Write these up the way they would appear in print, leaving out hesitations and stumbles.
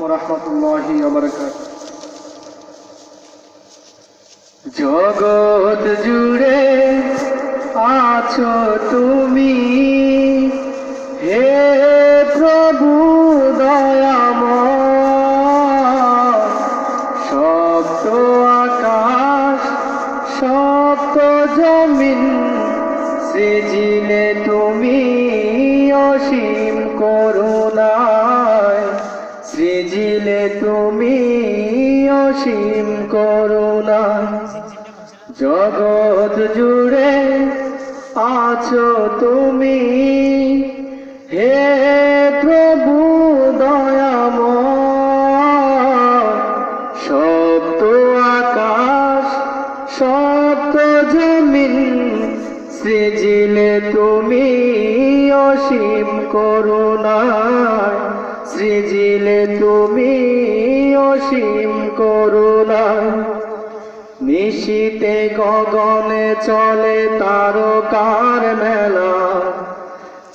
ওয়া রাহমাতুল্লাহি ওয়া বারাকাতুহু। জগৎ জুড়ে আছো তুমি, হে প্রভু দয়াময়। সপ্ত আকাশ সপ্ত জমিন সৃজিলে তুমি অসীম করুণায়, সৃজিলে তুমি অসীম করুণায়। জগৎ জুড়ে আছো তুমি, হে প্রভু দয়াময়। সপ্ত আকাশ সপ্ত জমিন সৃজিলে তুমি অসীম করুণায়, সৃজিলে তুমি অসীম করুণায়। নিশীতে গগনে চলে তারকার মেলা,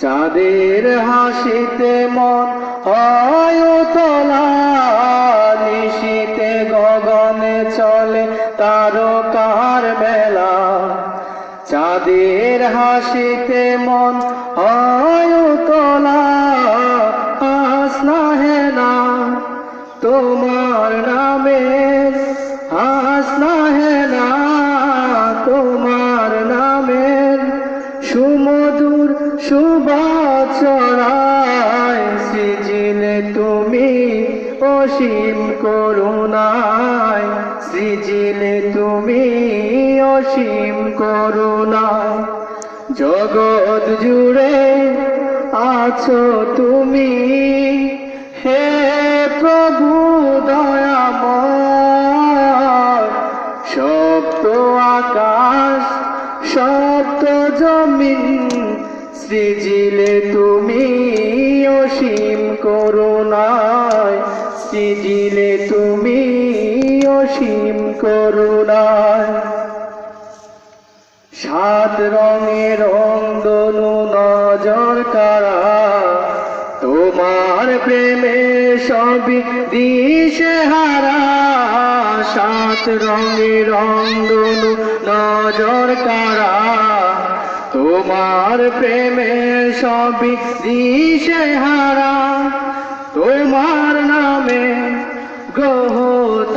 চাঁদের হাসিতে মন হয় উতলা। নিশীতে গগনে চলে তারকার মেলা, চাঁদের হাসিতে মন হয় উতলা। হাসনা হে না তোমার নামের, হাসনা হে না তোমার নামের সুমধুর সুবাচরায়। সৃজিলে তুমি অসীম করুণায়, সৃজিলে তুমি অসীম করুণায়। জগৎ জুড়ে আছো তুমি, হে প্রভু দয়াময়। সপ্ত আকাশ সপ্ত জমিন সৃজিলে তুমি অসীম করুণায়, সৃজিলে তুমি অসীম করুণায়। সাত রঙের রংধনু নজর কাড়া, তোমার প্রেমে সবই দিশেহারা। সাত রঙের রংধনু নজর কাড়া, তোমার প্রেমে সবই দিশেহারা। তোমার নামে গ্রহ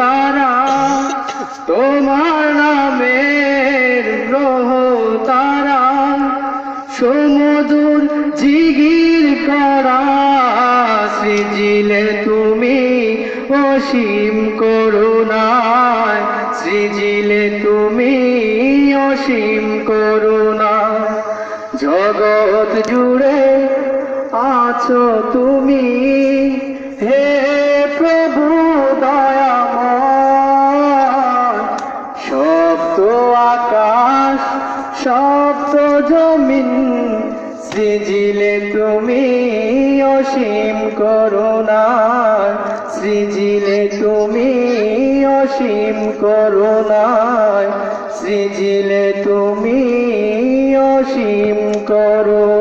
তারা, তোমার নামে গ্রহ তারা সমুদর জিগির করা। সৃজিলে তুমি অসীম করুণায়, সৃজিলে তুমি অসীম করুণায়। জগৎ জুড়ে আছো তুমি, হে প্রভু দয়াময়। সপ্ত আকাশ সপ্ত জমিন সৃজিলে তুমি অসীম করুণায়, সৃজিলে তুমি অসীম করুণায়, সৃজিলে তুমি অসীম করুণায়।